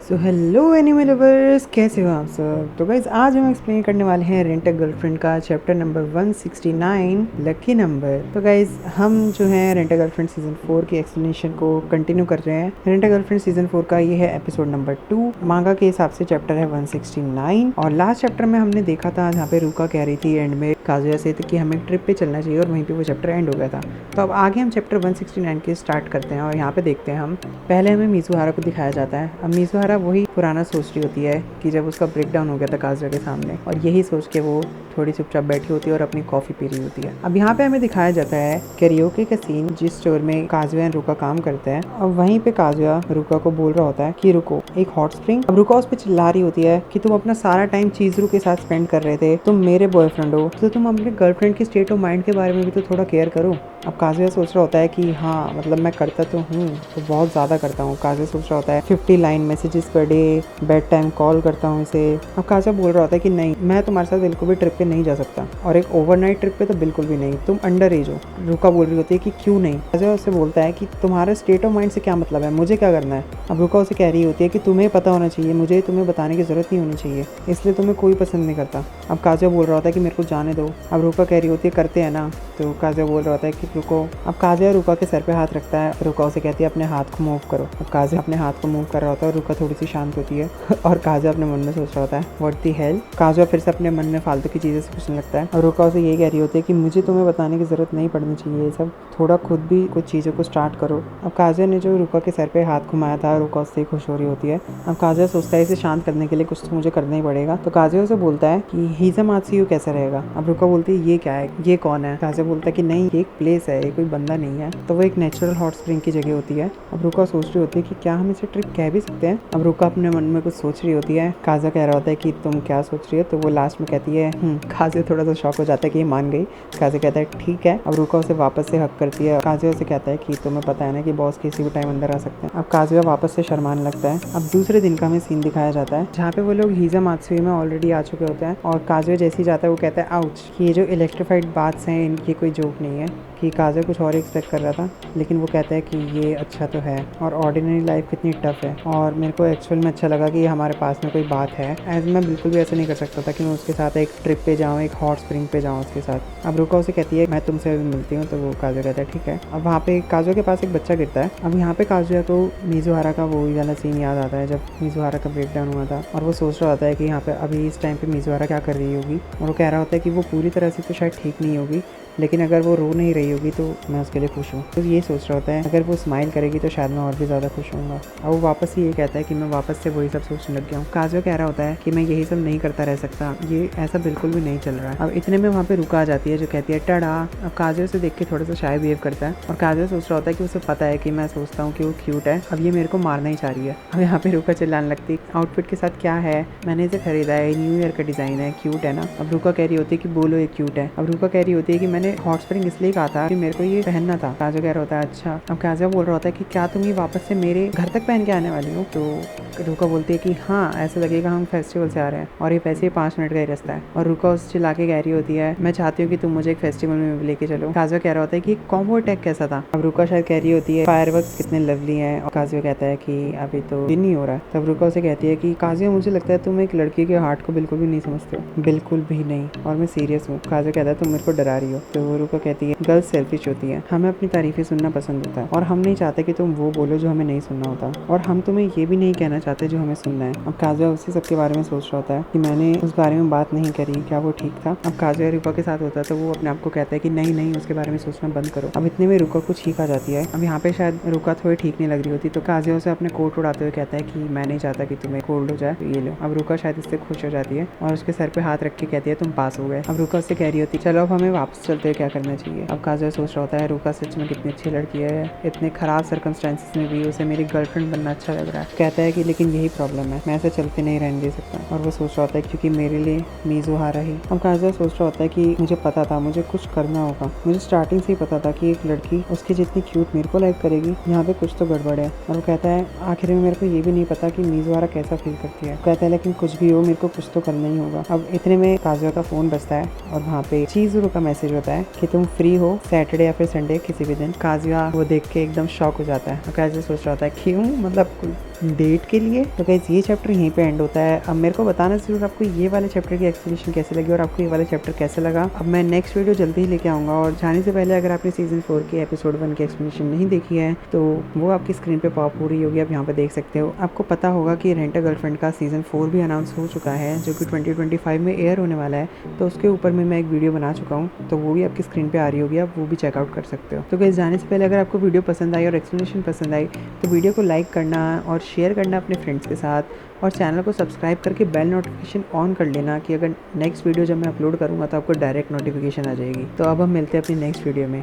So hello anime lovers, कैसे हो आप सब। तो गाइज आज हम एक्सप्लेन करने वाले हैं रेंट अ गर्लफ्रेंड का चैप्टर नंबर 169 लकी नंबर। तो गाइज हम जो है रेंट अ गर्लफ्रेंड सीजन 4 की एक्सप्लेनेशन को कंटिन्यू कर रहे हैं। रेंट अ गर्लफ्रेंड सीजन 4 का ये है एपिसोड नंबर 2। मांगा के हिसाब से चैप्टर है 169 और लास्ट चैप्टर में हमने देखा था जहाँ पे रूका कह रही थी एंड में काजुया से कि हमें ट्रिप पे चलना चाहिए और वहीं पे वो चैप्टर एंड हो गया था। तो अब आगे हम चैप्टर 169 के स्टार्ट करते हैं और यहाँ पे देखते हैं हम पहले हमें मिजुहारा को दिखाया जाता है। अब मिजुहारा वही पुराना सोच रही होती है कि जब उसका ब्रेक डाउन हो गया था काजुया के सामने, और यही सोच के वो थोड़ी चुपचाप बैठी होती है और अपनी कॉफ़ी पी रही होती है। अब यहाँ पे हमें दिखाया जाता है कैरियोके का सीन जिस स्टोर में काजुया एंड रुका काम करते हैं। अब वहीं पे काजुया रुका को बोल रहा होता है कि रुको एक हॉट स्प्रिंग। अब रुका उस पर चिल्ला रही होती है कि तुम अपना सारा टाइम चीजरू के साथ स्पेंड कर रहे थे, तुम मेरे बॉयफ्रेंड हो तो तुम अपने गर्लफ्रेंड की स्टेट ऑफ माइंड के बारे में भी तो थोड़ा केयर करो। अब काजुया सोच रहा होता है कि हाँ मतलब मैं करता तो हूँ, तो बहुत ज़्यादा करता हूँ। काजुया सोच रहा होता है 50 line messages per day, bed time call करता हूँ इसे। अब काजुया बोल रहा होता है कि नहीं, मैं तुम्हारे साथ बिल्कुल भी ट्रिप पे नहीं जा सकता और एक ओवरनाइट ट्रिप पे तो बिल्कुल भी नहीं, तुम अंडर एज हो। रुका बोल रही होती है कि क्यों नहीं। काजुया उससे बोलता है कि तुम्हारे स्टेट ऑफ माइंड से क्या मतलब है, मुझे क्या करना है। अब रुका उसे कह रही होती है कि तुम्हें पता होना चाहिए, मुझे तुम्हें बताने की जरूरत नहीं होनी चाहिए, इसलिए तुम्हें कोई पसंद नहीं करता। अब काजुया बोल रहा होता है कि मेरे को जाने दो। अब रुका कह रही होती है करते हैं ना, तो काजुया बोल रहा होता है कि रुको। अब काजुया रुका के सर पे हाथ रखता है, रुका उसे कहती है अपने हाथ को मूव करो। अब काजुया अपने हाथ को मूव कर रहा होता है और रुका थोड़ी सी शांत होती है और काजुया अपने मन में सोच रहा होता है व्हाट द हेल। काजुया फिर से अपने मन में फालतू की चीज़ें से पूछने लगता है और रुका उसे यही कह रही होती है कि मुझे तुम्हें बताने की ज़रूरत नहीं पड़नी चाहिए ये सब, थोड़ा खुद भी कुछ चीज़ों को स्टार्ट करो। अब काजुया ने जो रुका के सर पे हाथ घुमाया था, रुका उससे खुश हो रही होती है। अब काजुया सोचता है इसे शांत करने के लिए कुछ तो मुझे करना ही पड़ेगा, तो काजुया उसे बोलता है कि हीजा मात्सुयो कैसा रहेगा। अब रुका बोलती है ये क्या है, ये कौन है। काजुया बोलता है कि नहीं ये एक प्लेस है, ये कोई बंदा नहीं है। तो वो एक नेचुरल हॉट स्प्रिंग की जगह होती है। अब रुका सोच रही होती है कि क्या हम इसे ट्रिप कह भी सकते हैं। अब रुका अपने मन में कुछ सोच रही होती है। काजुया कह रहा होता है कि तुम क्या सोच रही हो, तो वो लास्ट में कहती है काजुया थोड़ा सा शॉक हो जाता है कि ये मान गई। काजुया कहता है ठीक है। अब रुका उसे वापस से हक करती है। काजुया उसे कहता है कि तुम्हें पता है ना कि बॉस किसी भी टाइम अंदर आ सकते हैं। अब काजुया वापस से शर्माने लगता है। अब दूसरे दिन का हमें सीन दिखाया जाता है जहाँ पे वो लोग हीजा मात्सुई में ऑलरेडी आ चुके होते हैं और काजुया जैसे ही जाता है वो कहता है आउच, ये जो इलेक्ट्रीफाइड बाथ्स हैं इनकी कोई जोक नहीं है। कि काजुया कुछ और एक्सपेक्ट कर रहा था, लेकिन वो कहता है कि ये अच्छा तो है और ऑर्डिनरी लाइफ कितनी टफ है, और मेरे को एक्चुअल में अच्छा लगा कि हमारे पास में कोई बात है। एज मैं बिल्कुल भी ऐसा नहीं कर सकता था कि मैं उसके साथ एक ट्रिप पे जाऊँ, एक हॉट स्प्रिंग पे जाऊँ उसके साथ। अब रुका उसे कहती है मैं तुमसे अभी मिलती हूँ, तो वो काजुया कहता है ठीक है। अब वहाँ पे काजुया के पास एक बच्चा गिरता है। अब यहाँ पे काजुया को मिजुहारा का वो वाला सीन याद आता है जब मिजुहारा का ब्रेक डाउन हुआ था, और वो सोच रहा होता है कि यहाँ पे अभी इस टाइम पे मिजुहारा क्या कर रही होगी, और वो कह रहा होता है कि वो पूरी तरह से तो शायद ठीक नहीं होगी, लेकिन अगर वो रो नहीं रही होगी तो मैं उसके लिए खुश हूँ। तो ये सोच रहा होता है अगर वो स्माइल करेगी तो शायद मैं और भी ज़्यादा खुश होऊंगा। अब वो वापस ही ये कहता है कि मैं वापस से वही सब सोचने लग गया हूँ। काजुया कह रहा होता है कि मैं यही सब नहीं करता रह सकता, ये ऐसा बिल्कुल भी नहीं चल रहा है। अब इतने में वहाँ पे रुका आ जाती है जो कहती है टड़ा। अब काजुया से देख के थोड़ा सा शाय बिहेव करता है और काजुया सोच रहा होता है कि उसे पता है कि मैं सोचता हूँ कि वो क्यूट है, अब ये मेरे को मारना ही चाह रही है। अब यहाँ पे रुका चिल्लाने लगती है आउटफिट के साथ क्या है, मैंने इसे खरीदा है, न्यू ईयर का डिजाइन है, क्यूट है ना। अब रुका कह रही होती है कि बोलो ये क्यूट है। अब रुका कह रही होती है कि मैंने हॉट स्प्रिंग इसलिए कहा था कि मेरे को ये पहनना था। काजुया कह रहा होता है अच्छा। अब काजुया बोल रहा होता है कि क्या तुम ये वापस से मेरे घर तक पहन के आने वाली हो, तो रुका बोलती है कि हाँ ऐसा लगेगा हम फेस्टिवल से आ रहे हैं और ये वैसे ही 5 मिनट का ही रास्ता है। और रुका उस चिल्ला के कह रही होती है मैं चाहती हूँ कि तुम मुझे एक फेस्टिवल में लेके चलो। काजुया कह रहा होता है कि कॉम्बो अटैक कैसा था। अब रुका शायद कह रही होती है फायरवर्क्स कितने लवली हैं, और काजुया कहता है कि अभी तो दिन नहीं हो रहा है। तब रुका उसे कहती है कि काजुया मुझे लगता है तुम एक लड़की के हार्ट को बिल्कुल भी नहीं समझते हो, बिल्कुल भी नहीं, और मैं सीरियस हूँ। काजुया कहता है तुम मेरे को डरा रही हो। तो रुका कहती है गर्ल्स सेल्फिश होती है, हमें अपनी तारीफें सुनना पसंद होता है और हम नहीं चाहते कि तुम वो बोलो जो हमें नहीं सुनना होता, और हम तुम्हें ये भी नहीं कहना चाहते जो हमें सुनना है। अब काजुया उसी सब के बारे में सोच रहा होता है कि मैंने उस बारे में बात नहीं करी, क्या वो ठीक था। अब काजुया रुका के साथ होता है तो वो अपने आप को कहता है कि नहीं नहीं उसके बारे में सोचना बंद करो। अब इतने में रुका कुछ ठीक आ जाती है। अब यहाँ पे शायद रुका थोड़ी ठीक नहीं लग रही होती, तो काजुया उसे अपने कोट उड़ाते हुए कहता है कि मैं नहीं चाहता कि तुम्हें कोल्ड हो जाए, तो ये लो। अब रुका शायद इससे खुश हो जाती है और उसके सर पे हाथ रख के कहती है तुम पास हो गए। अब रुका उससे कह रही होती चलो अब हमें वापस चलते हुए क्या करना चाहिए। अब काजुया सोच रहा होता है रुका सच में कितनी अच्छी लड़की है, इतने खराब सर्कमस्टेंसेस में भी उसे मेरी गर्लफ्रेंड बनना अच्छा लग रहा है। कहता है कि लेकिन यही प्रॉब्लम है, मैं ऐसे चलते नहीं रहने दे सकता, और वो सोच रहा होता है क्योंकि मेरे लिए मिजुहारा ही। अब काजुया सोच रहा होता है कि मुझे पता था मुझे कुछ करना होगा, मुझे स्टार्टिंग से ही पता था कि एक लड़की उसकी जितनी क्यूट मेरे को लाइक करेगी, यहाँ पे कुछ तो गड़बड़ है। और वो कहता है आखिर में मेरे को ये भी नहीं पता कि मिजुहारा कैसा फील करती है। कहता है लेकिन कुछ भी हो मेरे को कुछ तो करना ही होगा। अब इतने में काजुया का फोन बजता है और वहाँ पे चीज़रू का मैसेज होता होता है कि तुम फ्री हो सैटरडे या फिर संडे किसी भी दिन। काजुया वो देख के एकदम शॉक हो जाता है और काजुया सोच रहा होता है क्यों, मतलब डेट के लिए। तो गाइस ये चैप्टर यहीं पे एंड होता है। अब मेरे को बताना जरूर आपको ये वाले चैप्टर की एक्सप्लेनेशन कैसे लगी और आपको ये वाला चैप्टर कैसे लगा। अब मैं नेक्स्ट वीडियो जल्दी ही लेके आऊँगा, और जाने से पहले अगर आपने सीजन 4 के एपिसोड 1 की एक्सप्लेनेशन नहीं देखी है तो वो आपकी स्क्रीन पे पॉप हो रही होगी, आप यहाँ पे देख सकते हो। आपको पता होगा कि रेंट अ गर्लफ्रेंड का सीजन 4 भी अनाउंस हो चुका है जो कि 2025 में एयर होने वाला है। तो उसके ऊपर में मैं एक वीडियो बना चुका हूँ, तो वो भी आपकी स्क्रीन पे आ रही होगी, आप वो भी चेकआउट कर सकते हो। तो गाइस जाने से पहले अगर आपको वीडियो पसंद आई और एक्सप्लेनेशन पसंद आई तो वीडियो को लाइक करना और शेयर करना अपने फ्रेंड्स के साथ, और चैनल को सब्सक्राइब करके बेल नोटिफिकेशन ऑन कर लेना कि अगर नेक्स्ट वीडियो जब मैं अपलोड करूँगा तो आपको डायरेक्ट नोटिफिकेशन आ जाएगी। तो अब हम मिलते हैं अपनी नेक्स्ट वीडियो में।